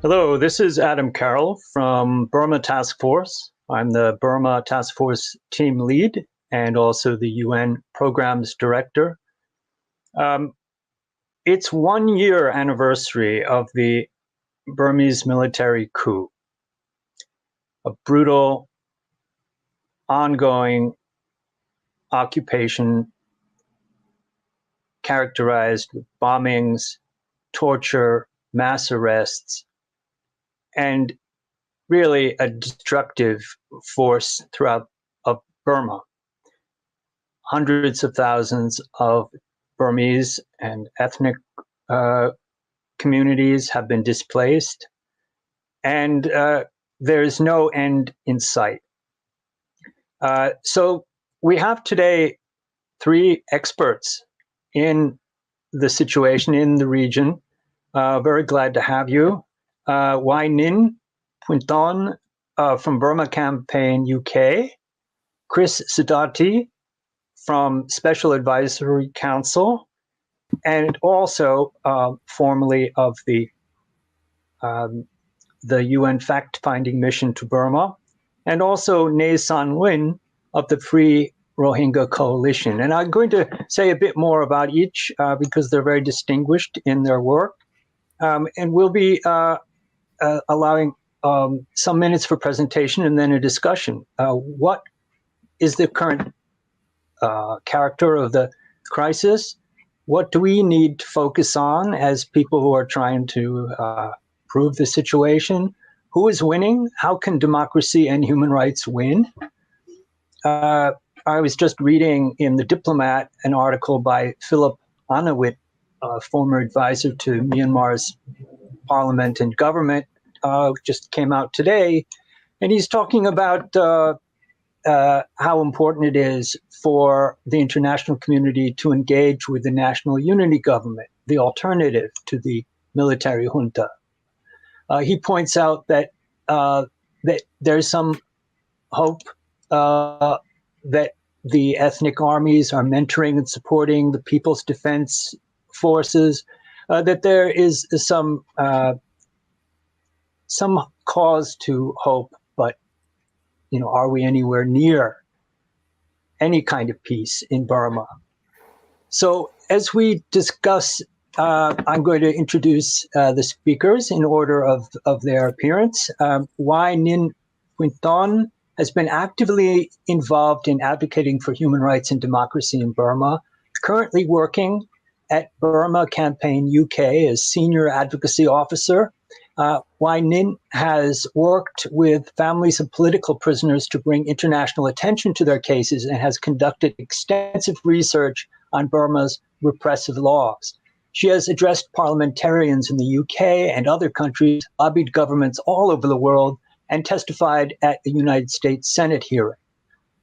Hello, this is Adem Carroll from Burma Task Force. I'm the Burma Task Force team lead and also the UN Programs Director. It's 1 year anniversary of the Burmese military coup, a brutal, ongoing occupation characterized with bombings, torture, mass arrests, and really a destructive force throughout Burma. Hundreds of thousands of Burmese and ethnic communities have been displaced, and there is no end in sight. So we have today 3 experts in the situation in the region. Very glad to have you. Hnin, Pwint from Burma Campaign UK, Chris Sidoti from Special Advisory Council, and also formerly of the UN fact-finding mission to Burma, and also Lwin of the Free Rohingya Coalition. And I'm going to say a bit more about each because they're very distinguished in their work. And we'll be allowing some minutes for presentation and then a discussion. What is the current character of the crisis? What do we need to focus on as people who are trying to improve the situation? Who is winning? How can democracy and human rights win? I was just reading in The Diplomat an article by Philip Anawit, former advisor to Myanmar's parliament and government, just came out today, and he's talking about how important it is for the international community to engage with the national unity government, the alternative to the military junta. He points out that that there's some hope that the ethnic armies are mentoring and supporting the People's Defense Forces, that there is some cause to hope, but are we anywhere near any kind of peace in Burma? So as we discuss, I'm going to introduce the speakers in order of their appearance. Hnin Pwint has been actively involved in advocating for human rights and democracy in Burma, currently working at Burma Campaign UK as Senior Advocacy Officer. Hnin has worked with families of political prisoners to bring international attention to their cases and has conducted extensive research on Burma's repressive laws. She has addressed parliamentarians in the UK and other countries, lobbied governments all over the world, and testified at a United States Senate hearing.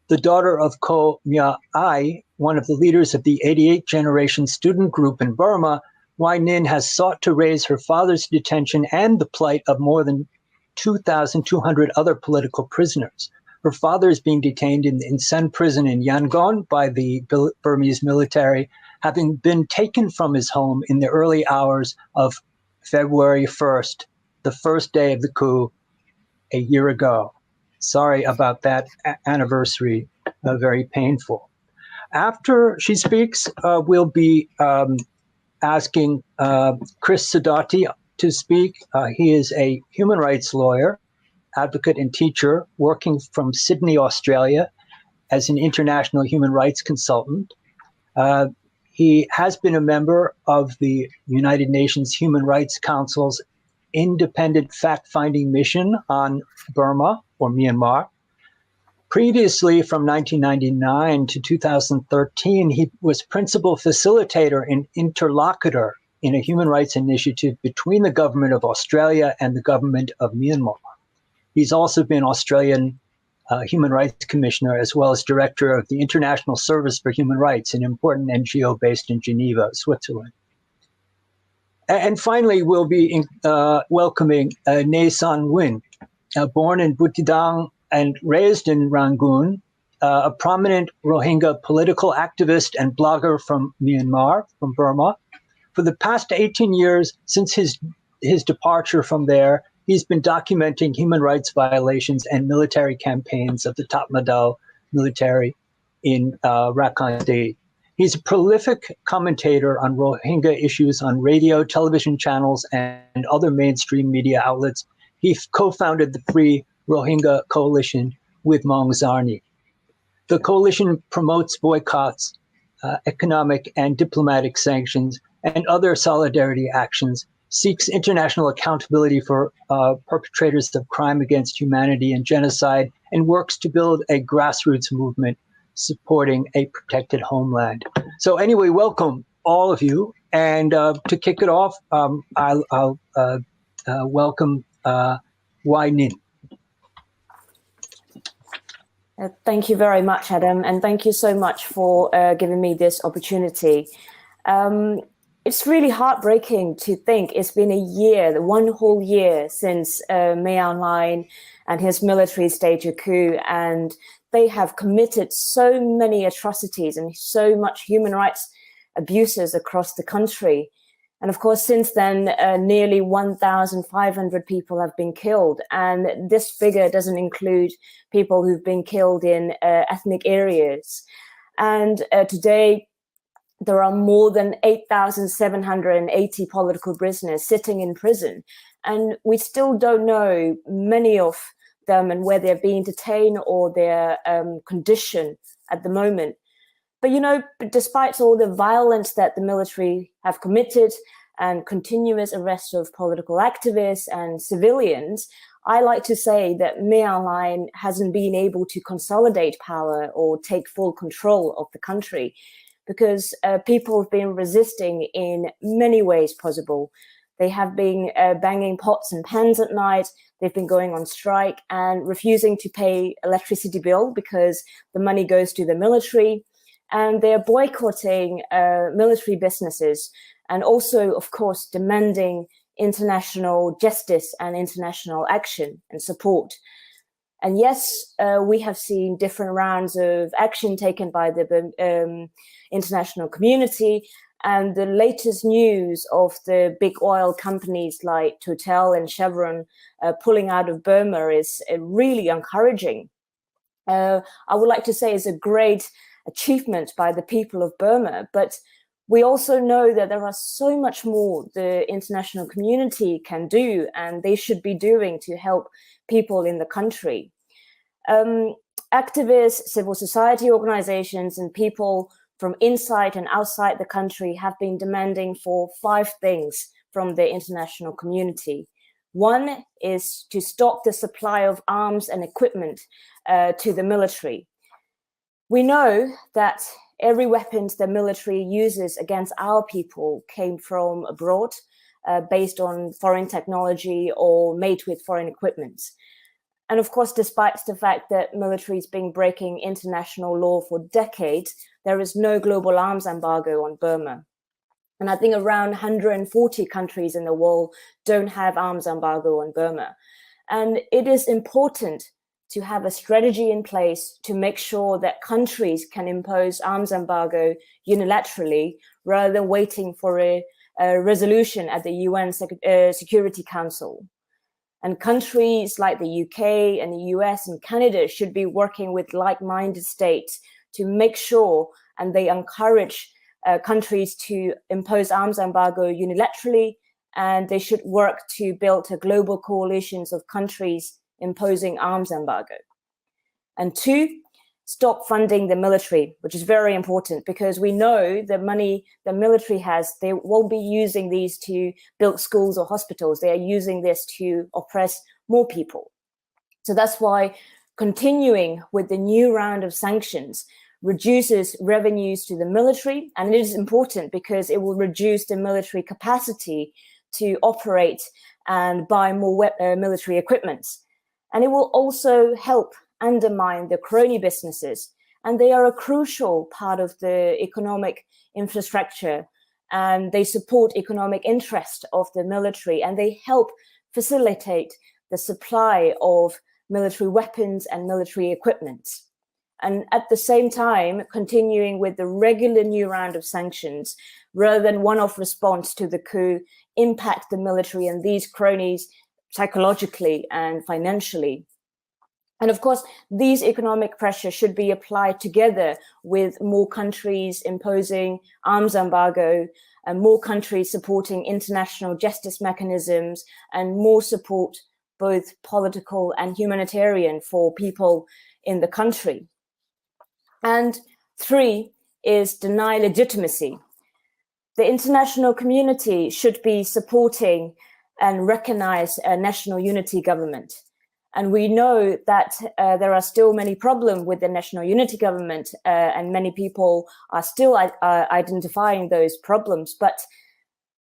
The daughter of Ko Mya-ai, one of the leaders of the 88 Generation Student Group in Burma, Hnin has sought to raise her father's detention and the plight of more than 2,200 other political prisoners. Her father is being detained in the Insen prison in Yangon by the Burmese military, having been taken from his home in the early hours of February 1st, the first day of the coup, a year ago. Sorry about that anniversary, very painful. After she speaks, we'll be asking Chris Sidoti to speak. He is a human rights lawyer, advocate and teacher working from Sydney, Australia as an international human rights consultant. He has been a member of the United Nations Human Rights Council's independent fact-finding mission on Burma or Myanmar. Previously, from 1999 to 2013, he was principal facilitator and interlocutor in a human rights initiative between the government of Australia and the government of Myanmar. He's also been Australian Human Rights Commissioner, as well as director of the International Service for Human Rights, an important NGO based in Geneva, Switzerland. And finally, we'll be welcoming Lwin, born in Butidang and raised in Rangoon, a prominent Rohingya political activist and blogger from Myanmar, from Burma. For the past 18 years, since his departure from there, he's been documenting human rights violations and military campaigns of the Tatmadaw military in Rakhine State. He's a prolific commentator on Rohingya issues on radio, television channels, and other mainstream media outlets. He co-founded the Free Rohingya Coalition with Maung Zarni. The coalition promotes boycotts, economic and diplomatic sanctions, and other solidarity actions, seeks international accountability for perpetrators of crime against humanity and genocide, and works to build a grassroots movement supporting a protected homeland. So anyway, welcome all of you. And to kick it off, I'll welcome Hnin. Thank you very much, Adem, and thank you so much for giving me this opportunity. It's really heartbreaking to think it's been a year, one whole year since Lwin and his military staged a coup, and they have committed so many atrocities and so much human rights abuses across the country. And of course, since then, nearly 1,500 people have been killed. And this figure doesn't include people who've been killed in ethnic areas. And today, there are more than 8,780 political prisoners sitting in prison. And we still don't know many of them and where they're being detained or their condition at the moment. But, you know, despite all the violence that the military have committed and continuous arrest of political activists and civilians, I like to say that Lwin hasn't been able to consolidate power or take full control of the country because people have been resisting in many ways possible. They have been banging pots and pans at night. They've been going on strike and refusing to pay electricity bill because the money goes to the military. And they're boycotting military businesses and also, of course, demanding international justice and international action and support. And yes, we have seen different rounds of action taken by the international community. And the latest news of the big oil companies like Total and Chevron pulling out of Burma is really encouraging. I would like to say it's a great achievement by the people of Burma, but we also know that there are so much more the international community can do and they should be doing to help people in the country. Activists, civil society organizations, and people from inside and outside the country have been demanding for 5 things from the international community. One is to stop the supply of arms and equipment to the military. We know that every weapon the military uses against our people came from abroad, based on foreign technology or made with foreign equipment. And of course, despite the fact that military has been breaking international law for decades, there is no global arms embargo on Burma. And I think around 140 countries in the world don't have arms embargo on Burma. And it is important to have a strategy in place to make sure that countries can impose arms embargo unilaterally rather than waiting for a resolution at the UN Security Council. And countries like the UK and the US and Canada should be working with like-minded states to make sure, and they encourage countries to impose arms embargo unilaterally, and they should work to build a global coalitions of countries imposing arms embargo. And 2, stop funding the military, which is very important because we know the money the military has, they won't be using these to build schools or hospitals. They are using this to oppress more people. So that's why continuing with the new round of sanctions reduces revenues to the military. And it is important because it will reduce the military capacity to operate and buy more military equipment. And it will also help undermine the crony businesses. And they are a crucial part of the economic infrastructure. And they support economic interest of the military. And they help facilitate the supply of military weapons and military equipment. And at the same time, continuing with the regular new round of sanctions, rather than one-off response to the coup, impact the military and these cronies psychologically and financially. And of course, these economic pressures should be applied together with more countries imposing arms embargo and more countries supporting international justice mechanisms and more support, both political and humanitarian, for people in the country. And 3 is deny legitimacy. The international community should be supporting and recognize a national unity government. And we know that there are still many problems with the national unity government, and many people are still identifying those problems. But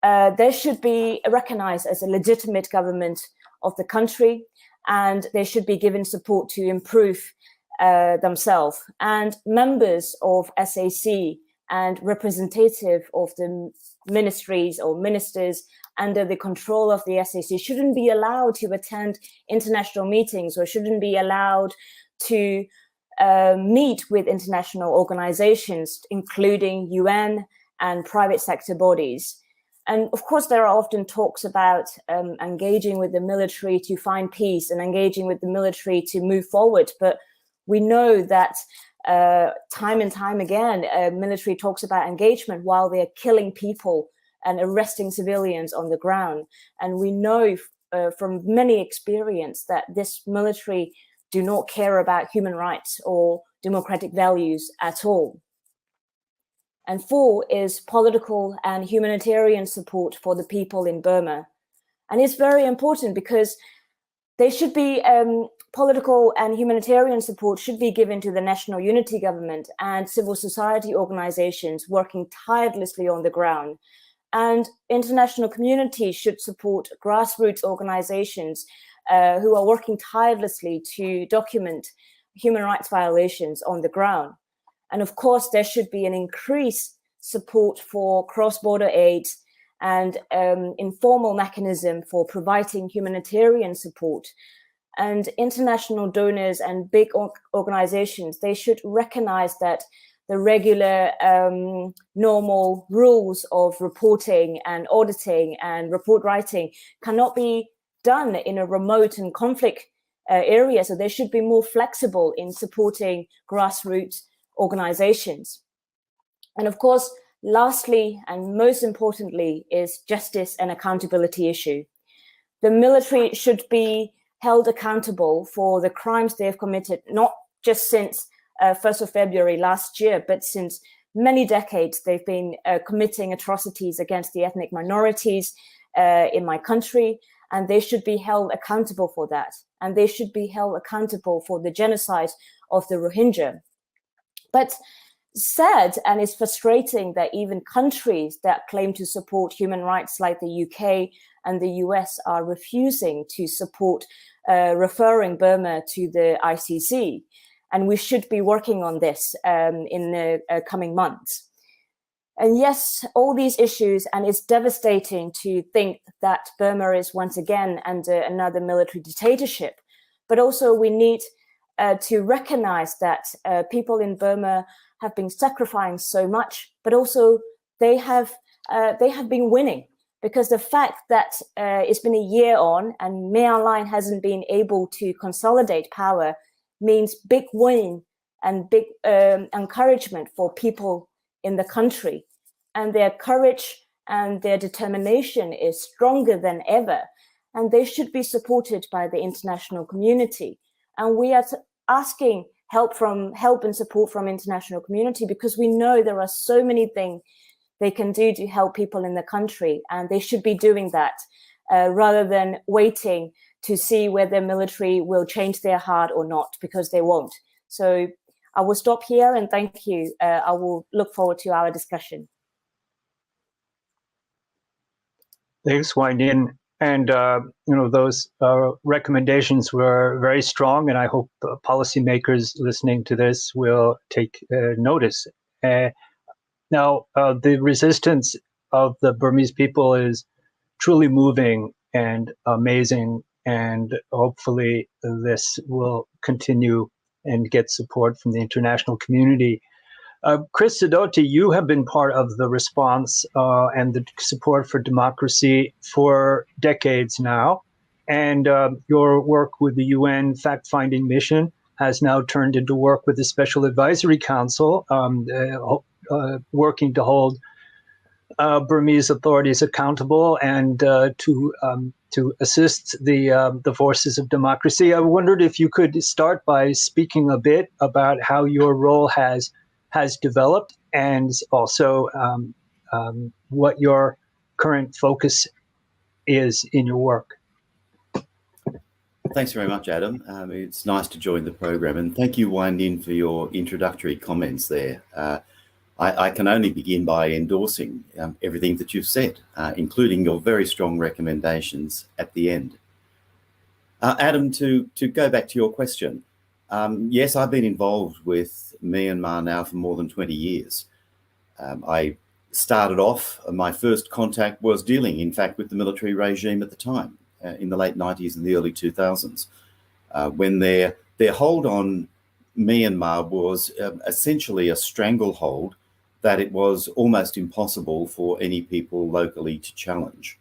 they should be recognized as a legitimate government of the country, and they should be given support to improve themselves. And members of SAC and representative of the ministries or ministers under the control of the SAC shouldn't be allowed to attend international meetings or shouldn't be allowed to meet with international organizations, including UN and private sector bodies. And of course, there are often talks about engaging with the military to find peace and engaging with the military to move forward. But we know that time and time again, military talks about engagement while they're killing people and arresting civilians on the ground. And we know from many experience that this military do not care about human rights or democratic values at all. And 4 is political and humanitarian support for the people in Burma. And it's very important because they should be political and humanitarian support should be given to the national unity government and civil society organizations working tirelessly on the ground. And international community should support grassroots organizations who are working tirelessly to document human rights violations on the ground. And of course, there should be an increased support for cross-border aid and informal mechanism for providing humanitarian support. And international donors and big organizations, they should recognize that the regular normal rules of reporting and auditing and report writing cannot be done in a remote and conflict area. So they should be more flexible in supporting grassroots organizations. And of course, lastly, and most importantly, is justice and accountability issue. The military should be held accountable for the crimes they have committed, not just since 1st of February last year, but since many decades. They've been committing atrocities against the ethnic minorities in my country, and they should be held accountable for that. And they should be held accountable for the genocide of the Rohingya. But sad, and it's frustrating that even countries that claim to support human rights like the UK and the US are refusing to support referring Burma to the ICC. And we should be working on this in the coming months. And yes, all these issues, and it's devastating to think that Burma is once again under another military dictatorship. But also we need to recognize that people in Burma have been sacrificing so much, but also they have been winning, because the fact that it's been a year on and Myanmar hasn't been able to consolidate power means big win and big encouragement for people in the country. And their courage and their determination is stronger than ever. And they should be supported by the international community. And we are asking help and support from international community because we know there are so many things they can do to help people in the country. And they should be doing that rather than waiting to see whether military will change their heart or not, because they won't. So I will stop here and thank you. I will look forward to our discussion. Thanks, Hnin. And those recommendations were very strong, and I hope policymakers listening to this will take notice. Now, the resistance of the Burmese people is truly moving and amazing, and hopefully this will continue and get support from the international community. Chris Sidoti, you have been part of the response and the support for democracy for decades now. And your work with the UN fact-finding mission has now turned into work with the Special Advisory Council, working to hold Burmese authorities accountable and to assist the forces of democracy. I wondered if you could start by speaking a bit about how your role has developed, and also what your current focus is in your work. Thanks very much, Adem. It's nice to join the program, and thank you, Hnin, for your introductory comments there. I can only begin by endorsing everything that you've said, including your very strong recommendations at the end. Adem, to go back to your question, yes, I've been involved with Myanmar now for more than 20 years. I started off, my first contact was dealing, in fact, with the military regime at the time, in the late 90s and the early 2000s, when their hold on Myanmar was essentially a stranglehold that it was almost impossible for any people locally to challenge.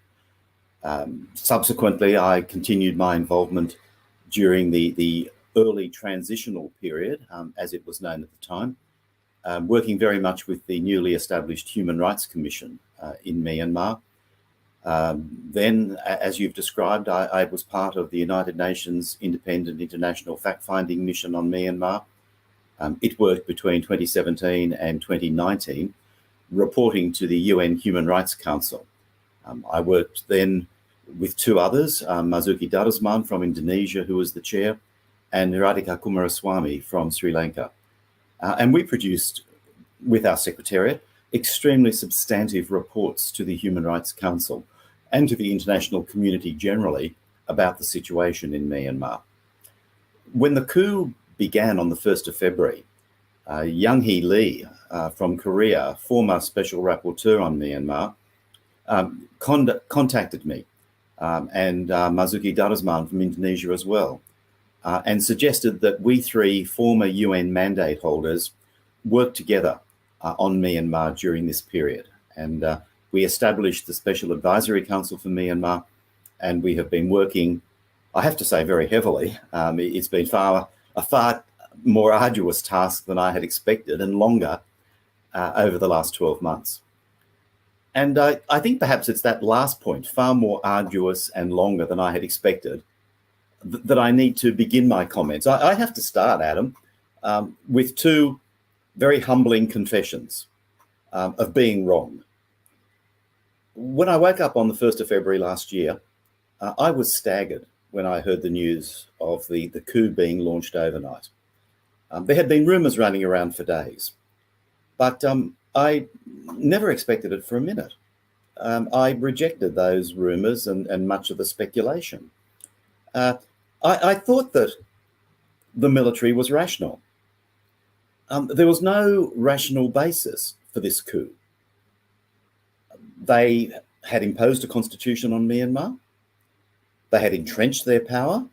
Subsequently, I continued my involvement during the early transitional period, as it was known at the time, working very much with the newly established Human Rights Commission in Myanmar. Then, as you've described, I was part of the United Nations Independent International Fact-Finding Mission on Myanmar. It worked between 2017 and 2019, reporting to the UN Human Rights Council. I worked then with two others, Marzuki Darusman from Indonesia, who was the chair, and Radhika Kumaraswamy from Sri Lanka. And we produced, with our secretariat, extremely substantive reports to the Human Rights Council and to the international community generally about the situation in Myanmar. When the coup began on the 1st of February, Young-hee Lee from Korea, former special rapporteur on Myanmar, contacted me, and Marzuki Darusman from Indonesia as well, and suggested that we three former UN mandate holders work together on Myanmar during this period. And we established the Special Advisory Council for Myanmar, and we have been working, I have to say, very heavily. It's been a far more arduous task than I had expected, and longer over the last 12 months. And I think perhaps it's that last point, far more arduous and longer than I had expected, that I need to begin my comments. I have to start, Adem, with two very humbling confessions of being wrong. When I woke up on the 1st of February last year, I was staggered when I heard the news of the coup being launched overnight. There had been rumours running around for days, but I never expected it for a minute. I rejected those rumours and much of the speculation. I thought that the military was rational. There was no rational basis for this coup. They had imposed a constitution on Myanmar. They had entrenched their power,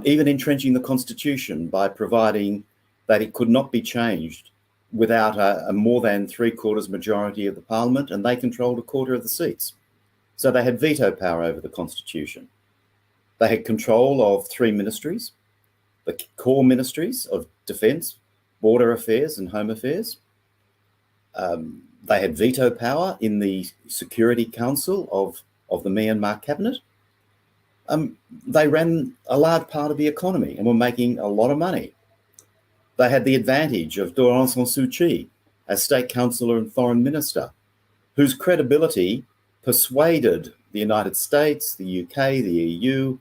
even entrenching the constitution by providing that it could not be changed without a more than 3/4 majority of the parliament, and they controlled 1/4 of the seats. So they had veto power over the constitution. They had control of 3 ministries, the core ministries of defence, border affairs and home affairs. They had veto power in the Security Council of the Myanmar cabinet. They ran a large part of the economy and were making a lot of money. They had the advantage of Daw Aung San Suu Kyi as State Councillor and Foreign Minister, whose credibility persuaded the United States, the UK, the EU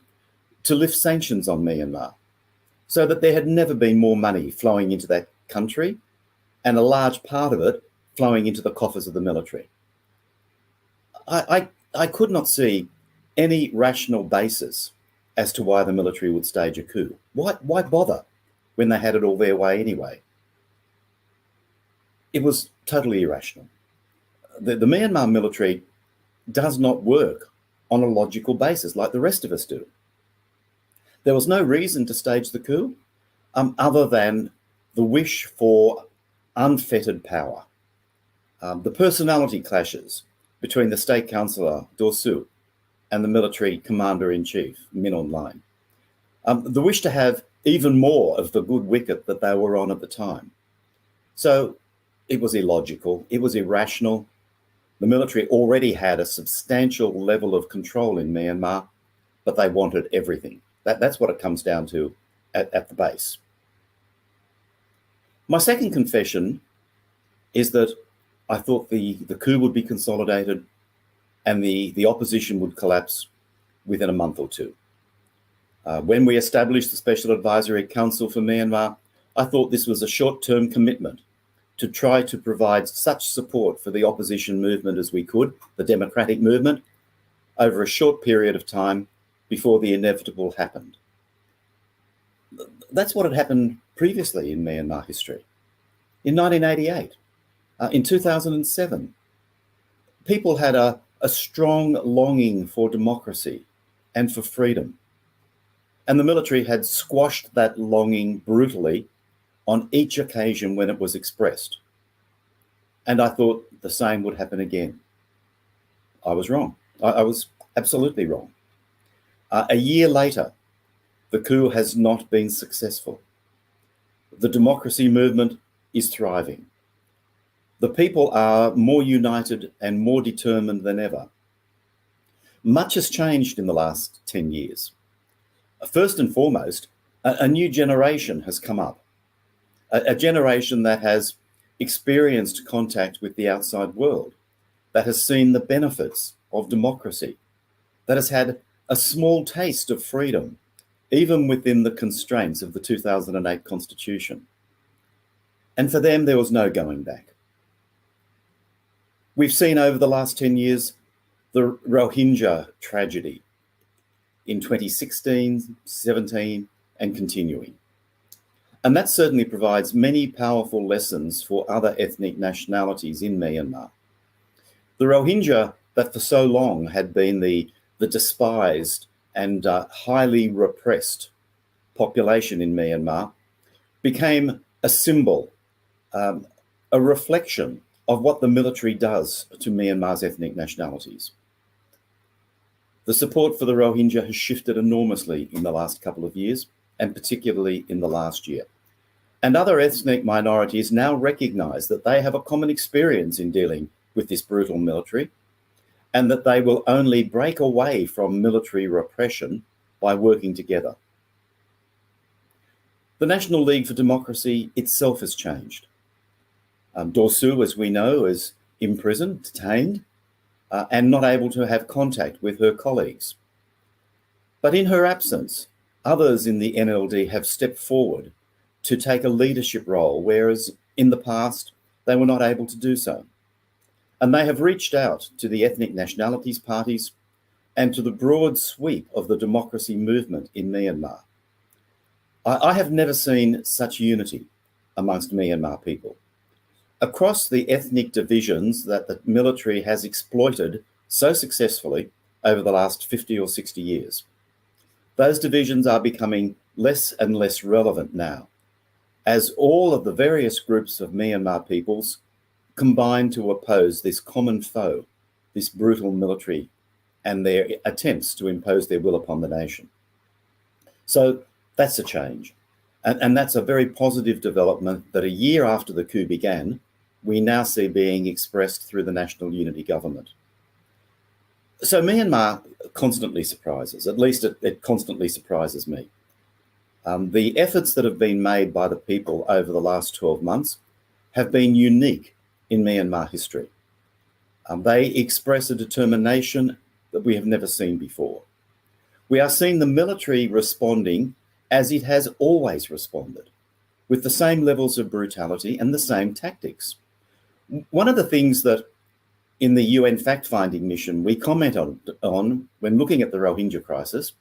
to lift sanctions on Myanmar, so that there had never been more money flowing into that country, and a large part of it flowing into the coffers of the military. I could not see any rational basis as to why the military would stage a coup. Why bother when they had it all their way anyway? It was totally irrational. The Myanmar military does not work on a logical basis like the rest of us do. There was no reason to stage the coup other than the wish for unfettered power. The personality clashes between the State Councillor, Daw Suu, and the military commander-in-chief, Min Aung Hlaing. The wish to have even more of the good wicket that they were on at the time. So it was illogical, it was irrational. The military already had a substantial level of control in Myanmar, but they wanted everything. That's what it comes down to at the base. My second confession is that I thought the coup would be consolidated and the opposition would collapse within a month or two. When we established the Special Advisory Council for Myanmar, I thought this was a short-term commitment to try to provide such support for the opposition movement as we could, the democratic movement, over a short period of time before the inevitable happened. That's what had happened previously in Myanmar history. In 1988, in 2007, people had a strong longing for democracy and for freedom. And the military had squashed that longing brutally on each occasion when it was expressed. And I thought the same would happen again. I was wrong. I was absolutely wrong. A year later, the coup has not been successful. The democracy movement is thriving. The people are more united and more determined than ever. Much has changed in the last 10 years. First and foremost, a new generation has come up, a generation that has experienced contact with the outside world, that has seen the benefits of democracy, that has had a small taste of freedom, even within the constraints of the 2008 Constitution. And for them, there was no going back. We've seen over the last 10 years the Rohingya tragedy in 2016, 17, and continuing. And that certainly provides many powerful lessons for other ethnic nationalities in Myanmar. The Rohingya, that for so long had been the despised and highly repressed population in Myanmar, became a symbol, a reflection of what the military does to Myanmar's ethnic nationalities. The support for the Rohingya has shifted enormously in the last couple of years, and particularly in the last year. And other ethnic minorities now recognise that they have a common experience in dealing with this brutal military, and that they will only break away from military repression by working together. The National League for Democracy itself has changed. Dorsu, as we know, is imprisoned, detained, and not able to have contact with her colleagues. But in her absence, others in the NLD have stepped forward to take a leadership role, whereas in the past, they were not able to do so. And they have reached out to the ethnic nationalities parties and to the broad sweep of the democracy movement in Myanmar. I have never seen such unity amongst Myanmar people. Across the ethnic divisions that the military has exploited so successfully over the last 50 or 60 years, those divisions are becoming less and less relevant now, as all of the various groups of Myanmar peoples combine to oppose this common foe, this brutal military, and their attempts to impose their will upon the nation. So that's a change. And that's a very positive development that a year after the coup began, we now see being expressed through the National Unity Government. So Myanmar constantly surprises, at least it constantly surprises me. The efforts that have been made by the people over the last 12 months have been unique in Myanmar history. They express a determination that we have never seen before. We are seeing the military responding as it has always responded, with the same levels of brutality and the same tactics. One of the things that in the UN fact-finding mission we comment on when looking at the Rohingya crisis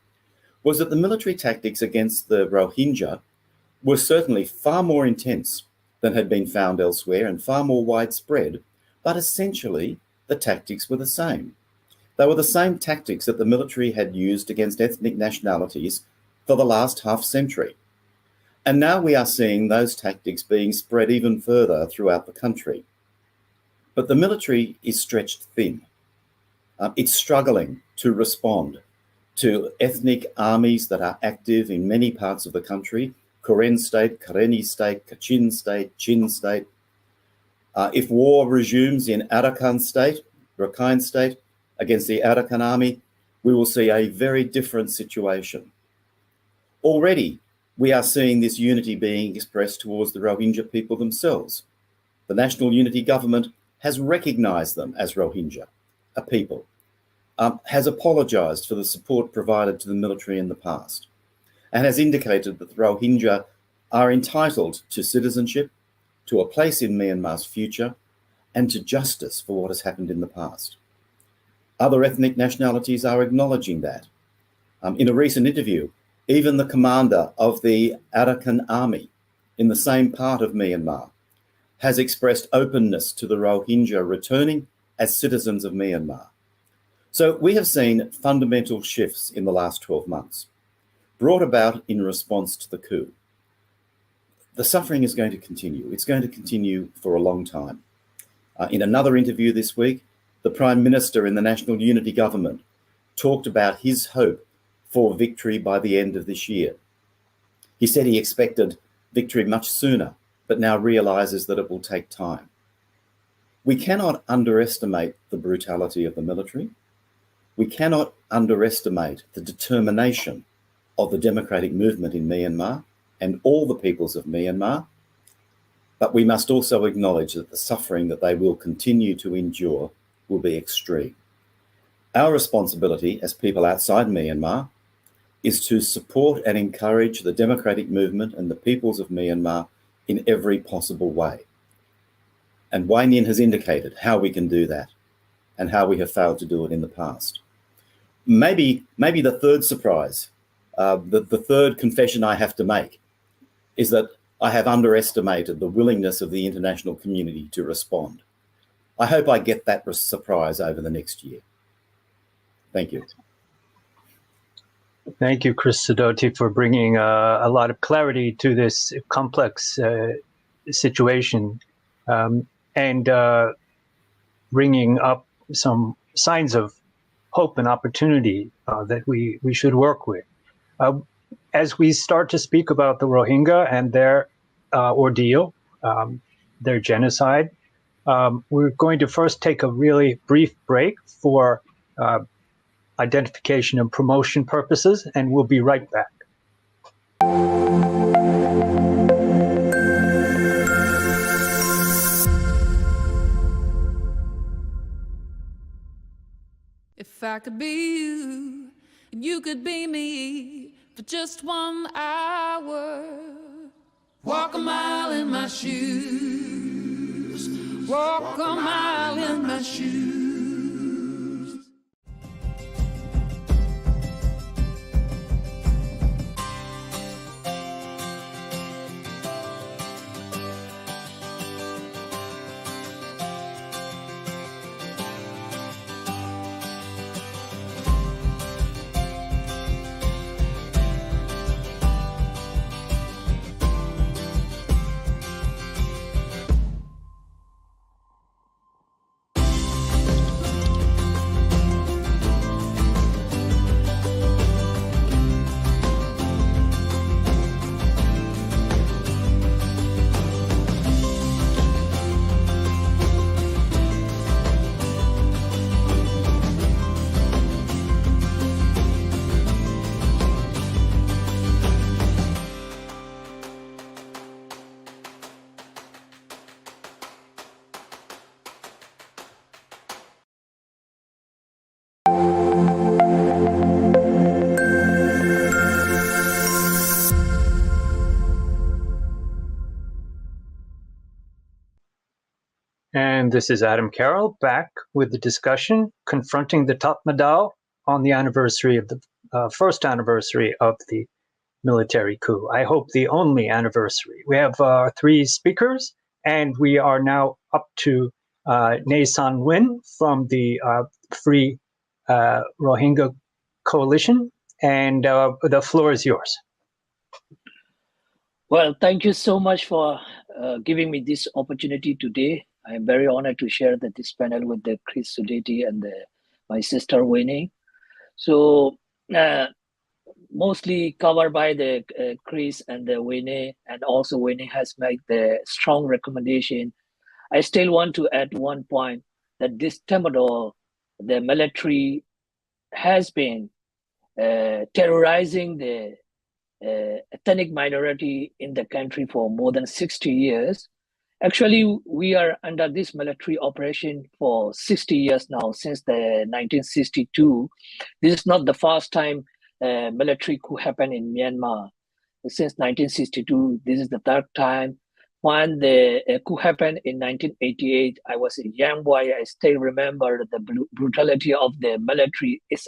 was that the military tactics against the Rohingya were certainly far more intense than had been found elsewhere and far more widespread, but essentially the tactics were the same. They were the same tactics that the military had used against ethnic nationalities for the last half century. And now we are seeing those tactics being spread even further throughout the country. But the military is stretched thin. It's struggling to respond to ethnic armies that are active in many parts of the country: Karen State, Karenni State, Kachin State, Chin State. If war resumes in Arakan State, Rakhine State, against the Arakan army, we will see a very different situation. Already, we are seeing this unity being expressed towards the Rohingya people themselves. The National Unity Government has recognised them as Rohingya, a people, has apologised for the support provided to the military in the past, and has indicated that the Rohingya are entitled to citizenship, to a place in Myanmar's future, and to justice for what has happened in the past. Other ethnic nationalities are acknowledging that. In a recent interview, even the commander of the Arakan army in the same part of Myanmar has expressed openness to the Rohingya returning as citizens of Myanmar. So we have seen fundamental shifts in the last 12 months, brought about in response to the coup. The suffering is going to continue. It's going to continue for a long time. In another interview this week, the Prime Minister in the National Unity Government talked about his hope for victory by the end of this year. He said he expected victory much sooner, but now realises that it will take time. We cannot underestimate the brutality of the military. We cannot underestimate the determination of the democratic movement in Myanmar and all the peoples of Myanmar, but we must also acknowledge that the suffering that they will continue to endure will be extreme. Our responsibility as people outside Myanmar is to support and encourage the democratic movement and the peoples of Myanmar in every possible way. And Hnin has indicated how we can do that and how we have failed to do it in the past. Maybe the third surprise, the third confession I have to make is that I have underestimated the willingness of the international community to respond. I hope I get that surprise over the next year. Thank you. Thank you, Chris Sidoti, for bringing a lot of clarity to this complex situation and bringing up some signs of hope and opportunity that we should work with. As we start to speak about the Rohingya and their ordeal, their genocide, we're going to first take a really brief break for identification and promotion purposes, and we'll be right back. If I could be you, and you could be me for just 1 hour, walk a mile in my shoes, walk a mile in my shoes. And this is Adem Carroll back with the discussion, Confronting the Tatmadaw on the anniversary of the first anniversary of the military coup. I hope the only anniversary. We have 3 speakers, and we are now up to Lwin from the Free Rohingya Coalition, and the floor is yours. Well, thank you so much for giving me this opportunity today. I am very honored to share this panel with the Chris Sidoti and the my sister Winnie. So mostly covered by the Chris and the Winnie, and also Winnie has made the strong recommendation. I still want to add one point that this Tatmadaw, the military has been terrorizing the ethnic minority in the country for more than 60 years. Actually, we are under this military operation for 60 years now, since the 1962. This is not the first time military coup happened in Myanmar. Since 1962, this is the third time. When the coup happened in 1988, I was a young boy. I still remember the brutality of the military. It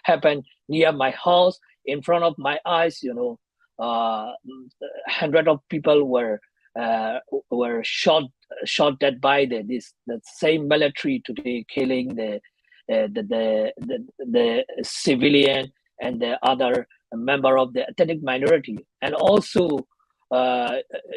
happened near my house, in front of my eyes. Hundreds of people were shot dead by the same military today, killing the civilian and the other member of the ethnic minority. And also,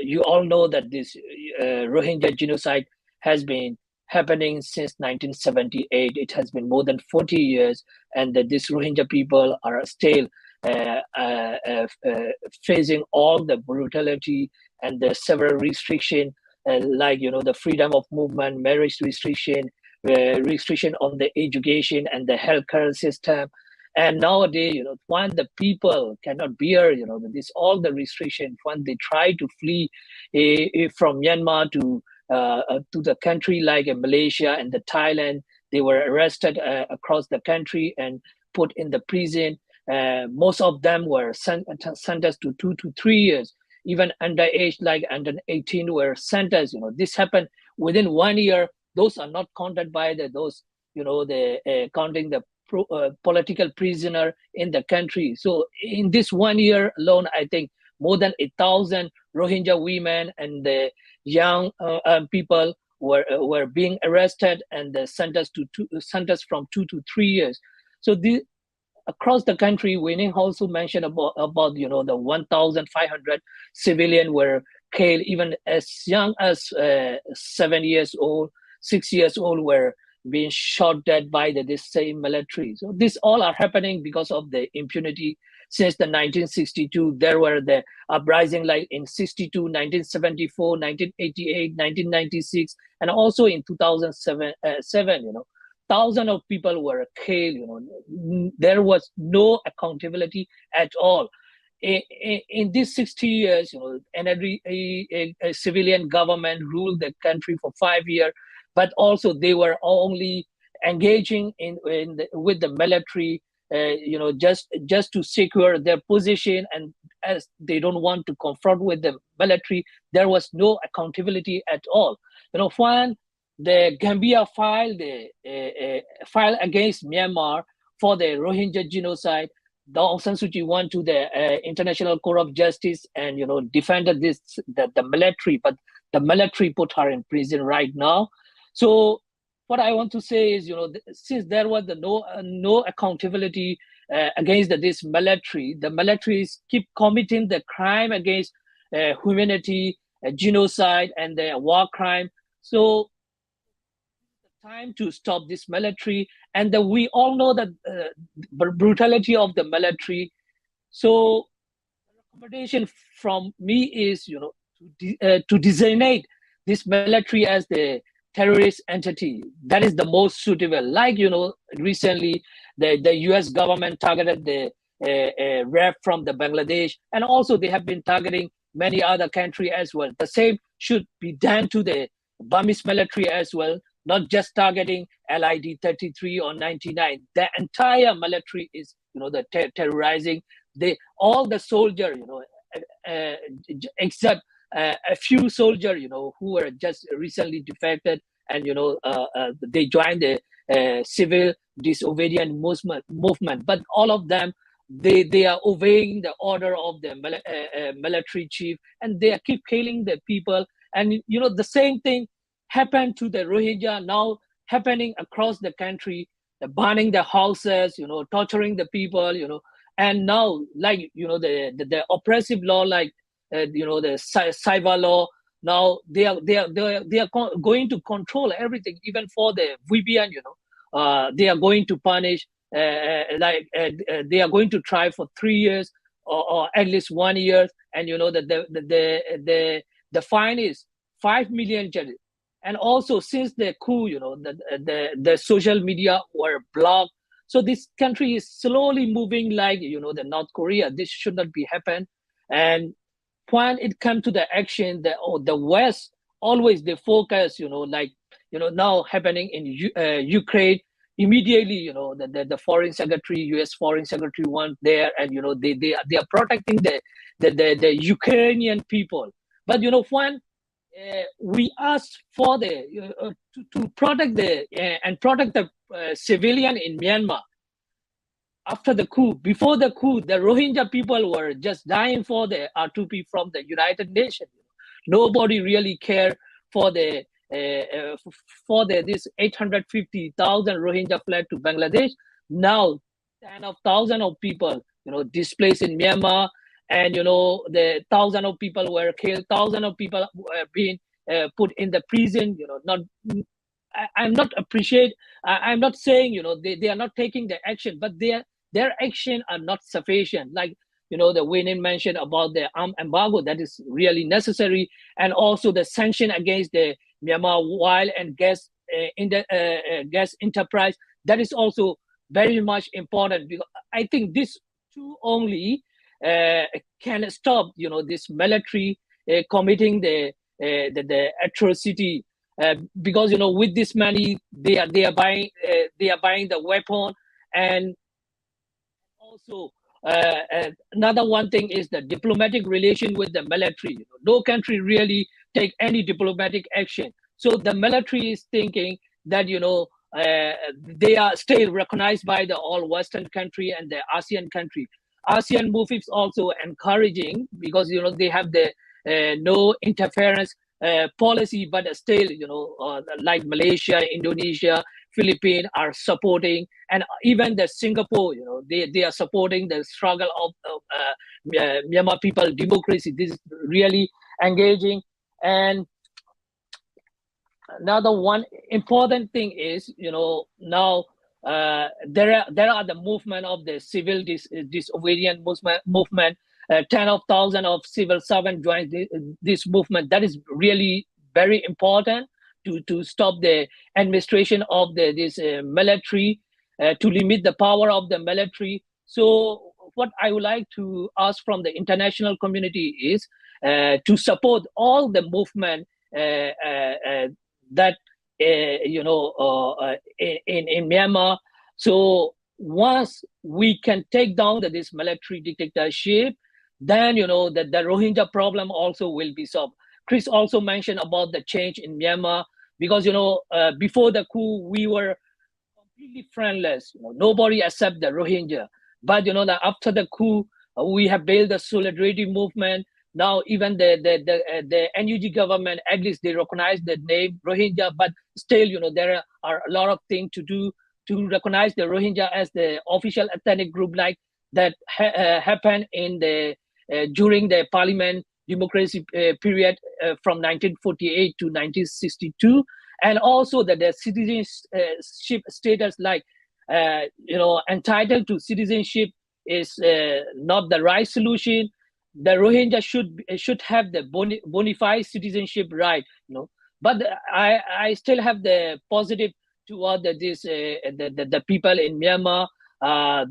you all know that this Rohingya genocide has been happening since 1978. It has been more than 40 years, and that these Rohingya people are still facing all the brutality and the several restriction, like the freedom of movement, marriage restriction, restriction on the education and the healthcare system. And nowadays, when the people cannot bear, this all the restriction, when they try to flee from Myanmar to the country like Malaysia and the Thailand, they were arrested across the country and put in the prison. Most of them were sentenced to 2 to 3 years. Even underage, like under 18, were sentenced. This happened within 1 year. Those are not counted by those, counting the political prisoner in the country. So in this 1 year alone, I think more than 1,000 Rohingya women and the young people were being arrested and sentenced from 2 to 3 years. So across the country, Winning also mentioned about the 1,500 civilians were killed, even as young as 7 years old, 6 years old were being shot dead by this same military. So this all are happening because of the impunity. Since the 1962, there were the uprising like in 62, 1974, 1988, 1996, and also in 2007, thousands of people were killed. There was no accountability at all. In these 60 years, a civilian government ruled the country for 5 years, but also they were only engaging with the military, just to secure their position, and as they don't want to confront with the military, there was no accountability at all. When the Gambia filed against Myanmar for the Rohingya genocide, Aung San Suu Kyi went to the International Court of Justice and defended the military, but the military put her in prison right now. So what I want to say is, since there was no accountability against this military, the militaries keep committing the crime against humanity, genocide, and the war crime. So time to stop this military, and we all know that brutality of the military. So the recommendation from me is to designate this military as the terrorist entity. That is the most suitable. Like recently the US government targeted the rep from the Bangladesh, and also they have been targeting many other countries as well. The same should be done to the Burmese military as well, not just targeting LID 33 or 99. The entire military is, terrorizing all the soldiers, except a few soldiers, who were just recently defected, and they joined the civil disobedient movement. But all of them, they are obeying the order of the military chief, and they keep killing the people. And the same thing happened to the Rohingya, now happening across the country, burning the houses, torturing the people, and now, like the oppressive law, like the cyber law. Now they are going to control everything, even for the VPN. they are going to punish, they are going to try for 3 years or at least 1 year, and that the fine is 5 million. And also, since the coup, the social media were blocked. So this country is slowly moving like, the North Korea. This should not be happen. And when it comes to the action, the West, always they focus, now happening in Ukraine, immediately, the foreign secretary, U.S. foreign secretary went there, and, they are protecting the Ukrainian people. But, when we asked for to protect the civilian in Myanmar after the coup. Before the coup, the Rohingya people were just dying for the R2P from the United Nations. Nobody really cared for this 850,000 Rohingya fled to Bangladesh. Now, 10,000 of people, displaced in Myanmar. And the 1,000 of people were killed, 1,000 of people were being put in the prison. I'm not saying they are not taking the action, but their action are not sufficient. Like the Hnin mentioned about the arm embargo, that is really necessary, and also the sanction against the Myanmar oil and gas gas enterprise, that is also very much important, because I think this two only can stop this military committing the atrocity, because with this money they are buying the weapon. And also another one thing is the diplomatic relation with the military. No country really take any diplomatic action, so the military is thinking that they are still recognized by the all Western country and the ASEAN country. ASEAN move is also encouraging, because they have the no interference policy, but still like Malaysia, Indonesia, Philippines are supporting, and even the Singapore, they are supporting the struggle of Myanmar people democracy. This is really engaging. And another one important thing is now there are the movement of the civil disobedience movement. 10,000 of civil servants joined this movement. That is really very important to stop the administration of this military, to limit the power of the military. So what I would like to ask from the international community is to support all the movement that in Myanmar. So once we can take down this military dictatorship, then that the Rohingya problem also will be solved. Chris also mentioned about the change in Myanmar, because before the coup we were completely friendless. Nobody accept the Rohingya. But that after the coup we have built the solidarity movement. Now even the NUG government, at least they recognize the name Rohingya, but still there are a lot of things to do to recognize the Rohingya as the official ethnic group, like that happened in during the parliament democracy period from 1948 to 1962, and also that the citizenship status, like entitled to citizenship, is not the right solution. The Rohingya should have the bona fide citizenship right, But I still have the positive toward this the people in Myanmar.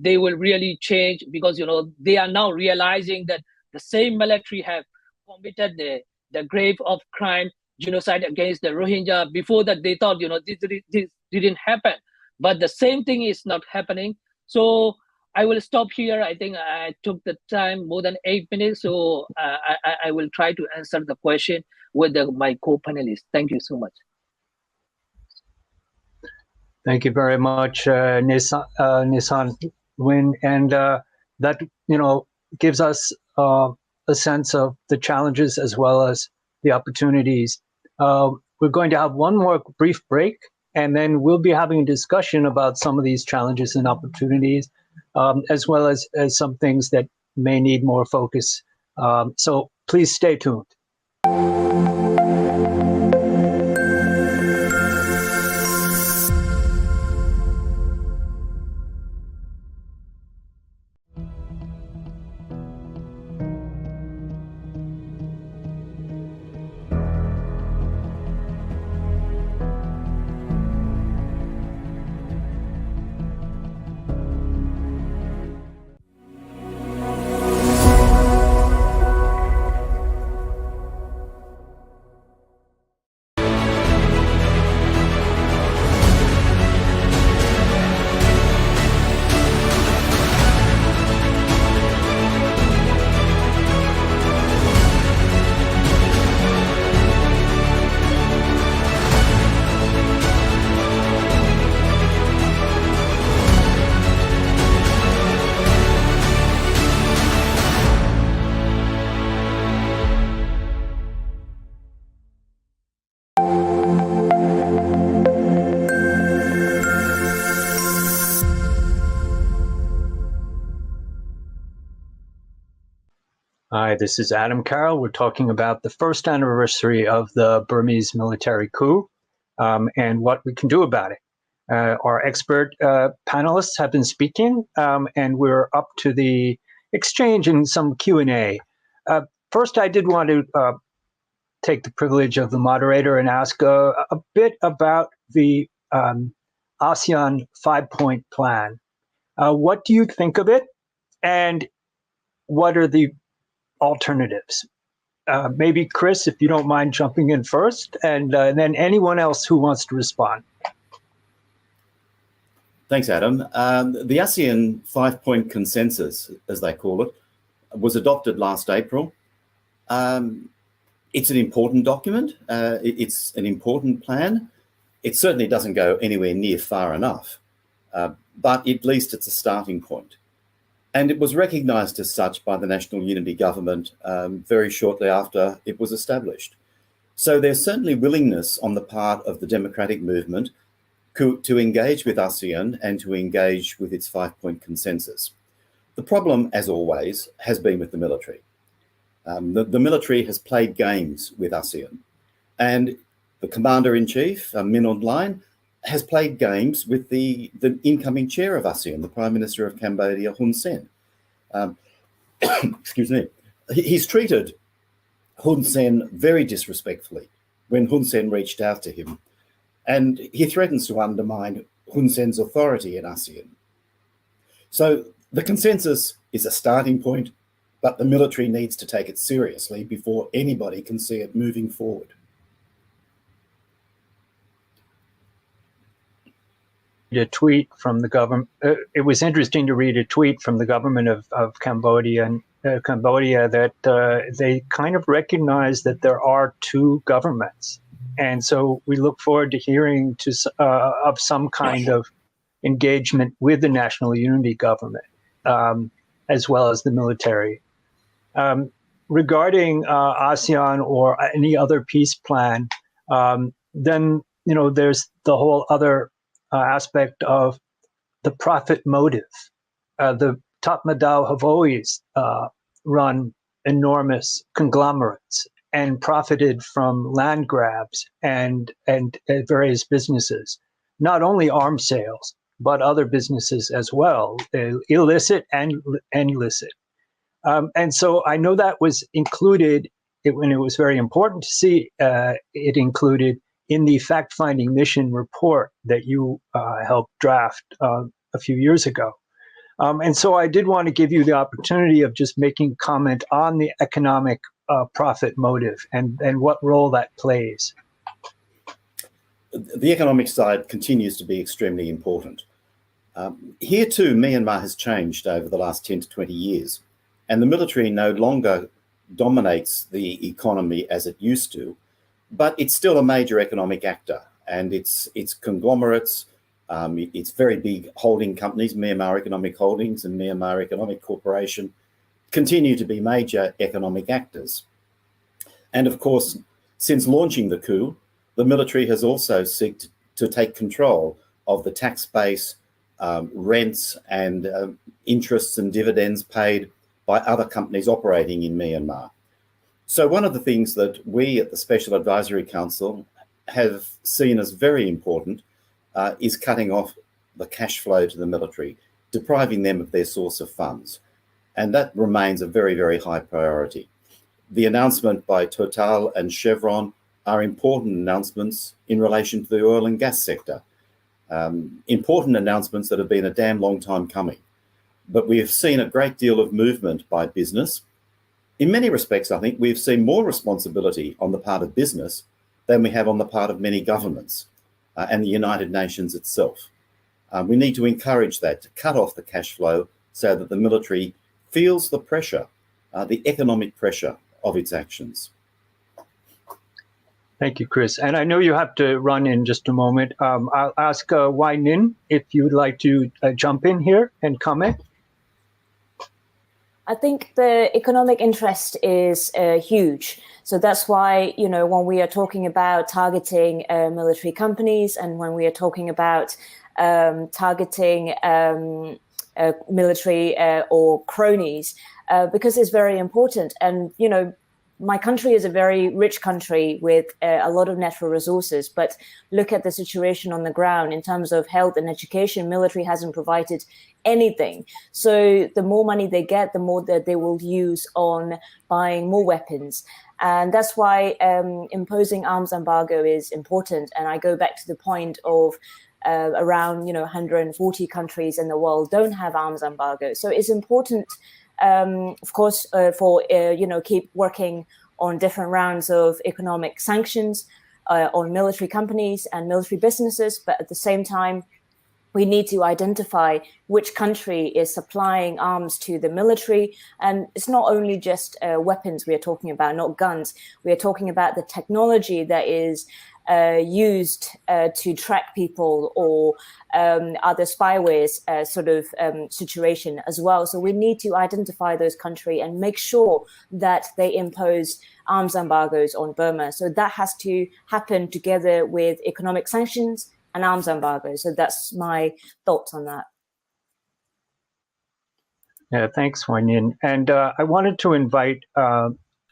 They will really change, because they are now realizing that the same military have committed the grave of crime, genocide against the Rohingya. Before that, they thought this didn't happen, but the same thing is not happening. So I will stop here. I think I took the time more than 8 minutes, so I will try to answer the question with my co-panelists. Thank you so much. Thank you very much, Nissan, Lwin, and that gives us a sense of the challenges as well as the opportunities. We're going to have one more brief break, and then we'll be having a discussion about some of these challenges and opportunities, as well as some things that may need more focus. So please stay tuned. Hi, this is Adem Carroll. We're talking about the first anniversary of the Burmese military coup and what we can do about it. Our expert panelists have been speaking, and we're up to the exchange and some Q&A. First, I did want to take the privilege of the moderator and ask a bit about the ASEAN 5-point plan. What do you think of it, and what are the alternatives? Maybe Chris, if you don't mind jumping in first, and then anyone else who wants to respond. Thanks, Adam. The ASEAN 5-point consensus, as they call it, was adopted last April. It's an important document. It's an important plan. It certainly doesn't go anywhere near far enough, but at least it's a starting point. And it was recognised as such by the National Unity Government very shortly after it was established. So there's certainly willingness on the part of the democratic movement to engage with ASEAN and to engage with its 5-point consensus. The problem, as always, has been with the military. The military has played games with ASEAN, and the Commander-in-Chief, Min Aung Hlaing, has played games with the incoming chair of ASEAN, the Prime Minister of Cambodia, Hun Sen. Excuse me. He's treated Hun Sen very disrespectfully when Hun Sen reached out to him, and he threatens to undermine Hun Sen's authority in ASEAN. So the consensus is a starting point, but the military needs to take it seriously before anybody can see it moving forward. A tweet from the government. It was interesting to read a tweet from the government of Cambodia that they kind of recognize that there are two governments, and so we look forward to hearing of some kind of engagement with the National Unity Government as well as the military. Regarding ASEAN or any other peace plan, then there's the whole other aspect of the profit motive. The Tatmadaw have always run enormous conglomerates and profited from land grabs and various businesses, not only arms sales, but other businesses as well, illicit and illicit. And so I know that was included when it was very important to see it included in the fact-finding mission report that you helped draft a few years ago. And so I did want to give you the opportunity of just making comment on the economic profit motive and what role that plays. The economic side continues to be extremely important. Here too, Myanmar has changed over the last 10 to 20 years, and the military no longer dominates the economy as it used to, but it's still a major economic actor, and its conglomerates, its very big holding companies, Myanmar Economic Holdings and Myanmar Economic Corporation, continue to be major economic actors. And of course, since launching the coup, the military has also sought to take control of the tax base, rents and interests and dividends paid by other companies operating in Myanmar. So one of the things that we at the Special Advisory Council have seen as very important is cutting off the cash flow to the military, depriving them of their source of funds. And that remains a very, very high priority. The announcement by Total and Chevron are important announcements in relation to the oil and gas sector. Important announcements that have been a damn long time coming. But we have seen a great deal of movement by business. In many respects, I think we've seen more responsibility on the part of business than we have on the part of many governments and the United Nations itself. We need to encourage that, to cut off the cash flow so that the military feels the pressure, the economic pressure of its actions. Thank you, Chris. And I know you have to run in just a moment. I'll ask Hnin if you'd like to jump in here and comment. I think the economic interest is huge. So that's why, when we are talking about targeting military companies and when we are talking about targeting military or cronies, because it's very important. And, you know, my country is a very rich country with a lot of natural resources, but look at the situation on the ground in terms of health and education. Military hasn't provided anything. So the more money they get, the more that they will use on buying more weapons. And that's why imposing arms embargo is important. And I go back to the point of around 140 countries in the world don't have arms embargo. So it's important, of course, for keep working on different rounds of economic sanctions on military companies and military businesses. But at the same time, we need to identify which country is supplying arms to the military. And it's not only just weapons we are talking about, not guns. We are talking about the technology that is used to track people or other spywares situation as well. So we need to identify those countries and make sure that they impose arms embargoes on Burma. So that has to happen together with economic sanctions and arms embargo. So that's my thoughts on that. Yeah, thanks, Hnin. And I wanted to invite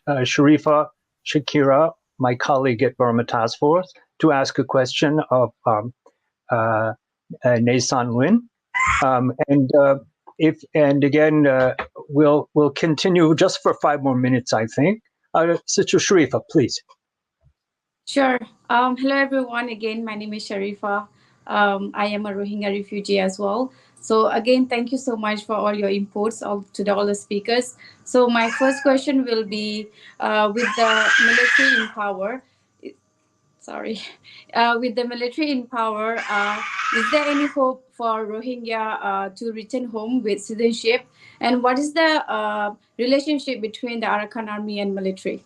Sharifa Shakira, my colleague at Burma Task Force, to ask a question of Lwin. We'll continue just for 5 more minutes, I think. Sister Sharifa, please. Sure. Hello, everyone. Again, my name is Sharifa. I am a Rohingya refugee as well. So again, thank you so much for all your inputs to all the speakers. So my first question will be with the military in power. With the military in power, is there any hope for Rohingya to return home with citizenship? And what is the relationship between the Arakan army and military?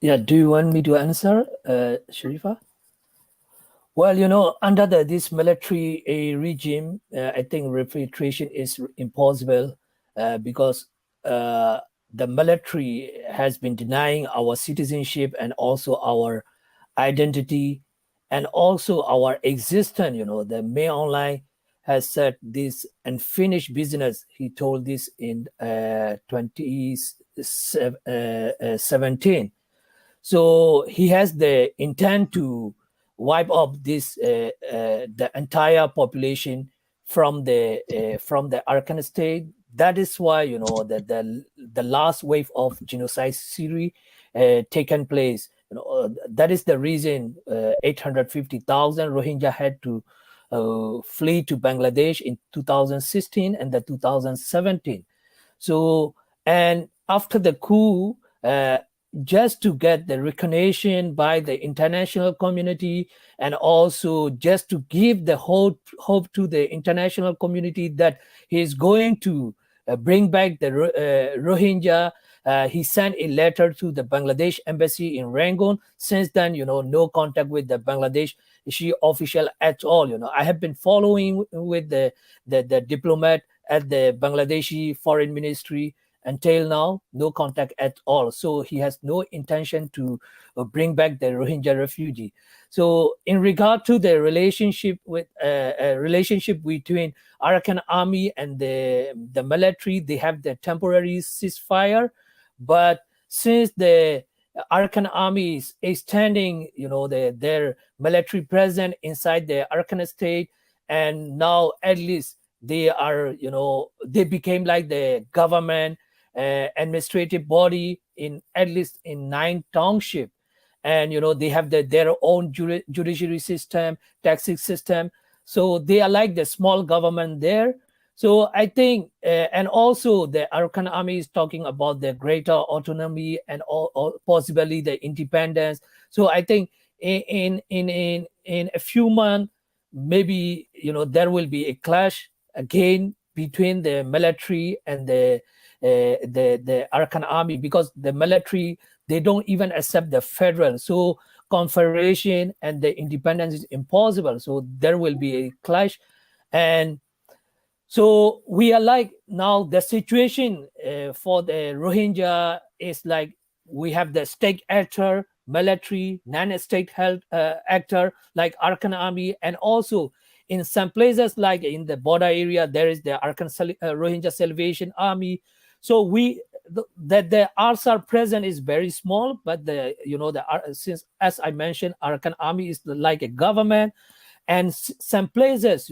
Yeah, do you want me to answer, Sharifa? Well, under this military regime, I think repatriation is impossible because the military has been denying our citizenship and also our identity and also our existence. The May Online has said this unfinished business. He told this in 2017. So he has the intent to wipe up this the entire population from the Arakan state. That is why that the last wave of genocide series taken place. That is the reason 850,000 Rohingya had to flee to Bangladesh in 2016 and the 2017. So, and after the coup, just to get the recognition by the international community and also just to give the hope to the international community that he is going to bring back the Rohingya. He sent a letter to the Bangladesh embassy in Rangoon. Since then, no contact with the Bangladesh official at all. I have been following with the diplomat at the Bangladeshi foreign ministry. Until now, no contact at all. So he has no intention to bring back the Rohingya refugee. So in regard to the relationship between Arakan army and the military, they have the temporary ceasefire. But since the Arakan army is extending, their military presence inside the Arakan state, and now at least they are, they became like the government administrative body in at least in 9 townships, and they have their own judiciary system, taxing system. So they are like the small government there. So I think, and also the Arakan army is talking about the greater autonomy and possibly the independence. So I think in a few months, maybe there will be a clash again between the military and the Arakan army, because the military, they don't even accept the federal. So confederation and the independence is impossible. So there will be a clash. And so we are like, now the situation for the Rohingya is like, we have the state actor, military, non-state health actor like Arakan army, and also in some places, like in the border area, there is the Rohingya Salvation Army. So that the Arsar presence is very small, but since, as I mentioned, Arakan Army is like a government, and some places,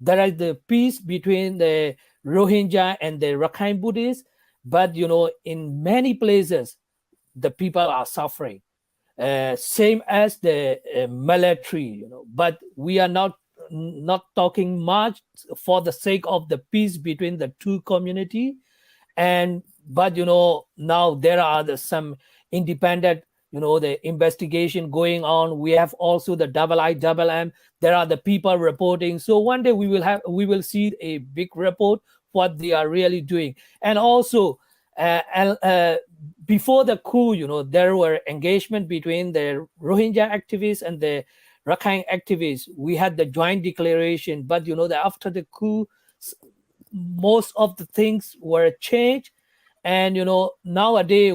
there is the peace between the Rohingya and the Rakhine Buddhists, but in many places the people are suffering, same as the military, but we are not talking much for the sake of the peace between the two community. But now there are some independent, the investigation going on. We have also the IIMM. There are the people reporting. So one day we will see a big report what they are really doing. And also before the coup, there were engagement between the Rohingya activists and the Rakhine activists. We had the joint declaration, but after the coup, most of the things were changed. And nowadays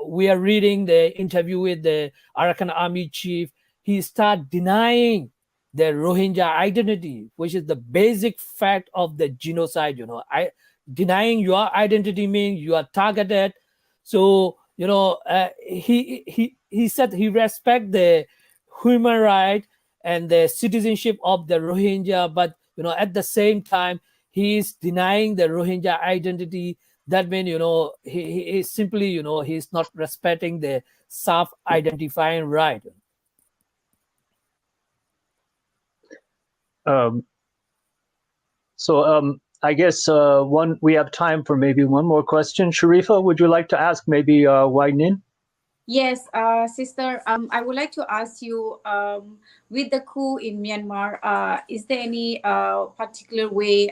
we are reading the interview with the Arakan Army chief. He started denying the Rohingya identity, which is the basic fact of the genocide. Denying your identity means you are targeted. So he said he respects the human right and the citizenship of the Rohingya, but at the same time he is denying the Rohingya identity. That means he is simply he's not respecting the self-identifying right. I guess we have time for maybe one more question. Sharifa, would you like to ask maybe Hnin? Yes, sister, I would like to ask you, with the coup in Myanmar, is there any particular way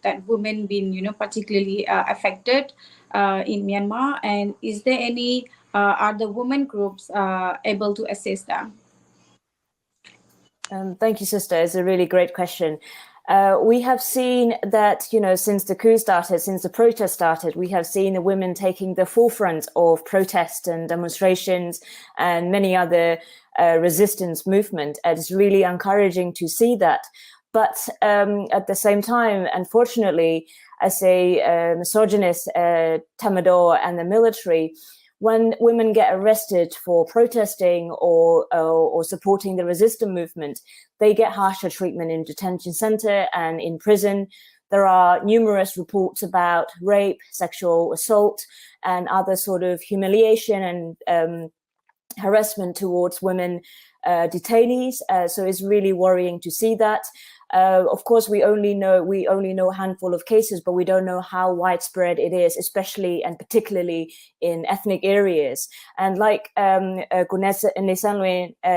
that women been, particularly affected in Myanmar? And is there any, are the women groups able to assist them? Thank you, sister. It's a really great question. We have seen that, since the coup started, since the protest started, we have seen the women taking the forefront of protests and demonstrations and many other resistance movement. And it's really encouraging to see that. But at the same time, unfortunately, as a misogynist Tatmadaw and the military, when women get arrested for protesting or supporting the resistance movement, they get harsher treatment in detention center and in prison. There are numerous reports about rape, sexual assault, and other sort of humiliation and harassment towards women detainees. So it's really worrying to see that. Of course, we only know a handful of cases, but we don't know how widespread it is, especially and particularly in ethnic areas. And like Lwin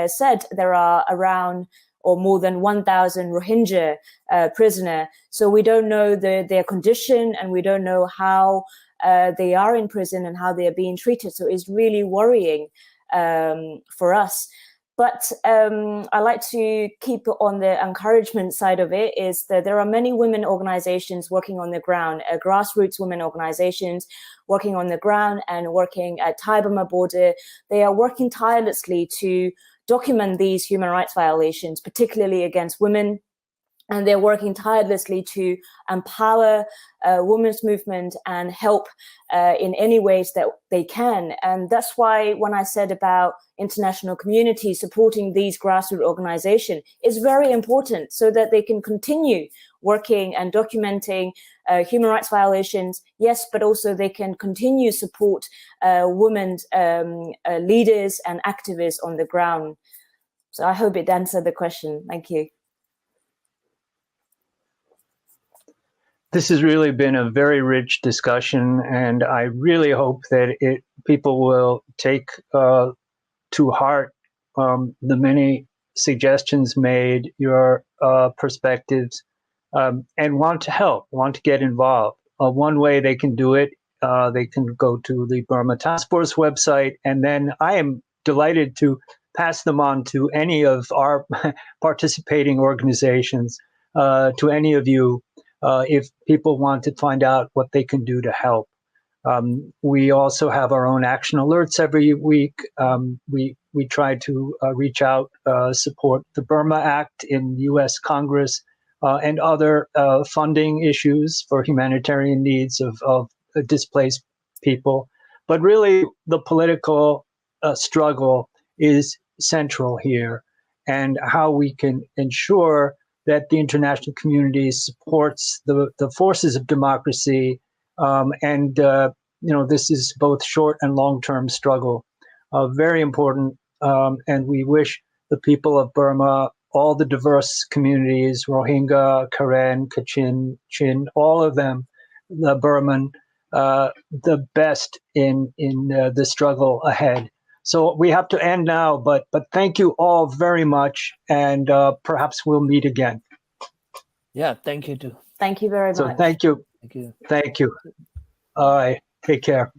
said, there are around or more than 1,000 Rohingya prisoners. So we don't know their condition, and we don't know how they are in prison and how they are being treated. So it's really worrying for us. But I like to keep on the encouragement side of it, is that there are many women organizations working on the ground, grassroots women organizations working on the ground and working at Thai-Burma border. They are working tirelessly to document these human rights violations, particularly against women. And they're working tirelessly to empower women's movement and help in any ways that they can. And that's why when I said about international community supporting these grassroots organizations is very important, so that they can continue working and documenting human rights violations, yes, but also they can continue support women leaders and activists on the ground. So I hope it answered the question. Thank you. This has really been a very rich discussion, and I really hope that people will take to heart the many suggestions made, your perspectives, and want to help, want to get involved. One way they can do it, they can go to the Burma Task Force website, and then I am delighted to pass them on to any of our participating organizations, to any of you, if people want to find out what they can do to help. We also have our own action alerts every week. We we try to reach out, support the Burma Act in U.S. Congress, and other funding issues for humanitarian needs of displaced people. But really, the political struggle is central here, and how we can ensure that the international community supports the forces of democracy. This is both short and long-term struggle, very important. And we wish the people of Burma, all the diverse communities, Rohingya, Karen, Kachin, Chin, all of them, the Burman, the best in the struggle ahead. So we have to end now, but thank you all very much, and perhaps we'll meet again. Yeah, thank you too. Thank you very much. So thank you. Thank you. Thank you. All right. Take care.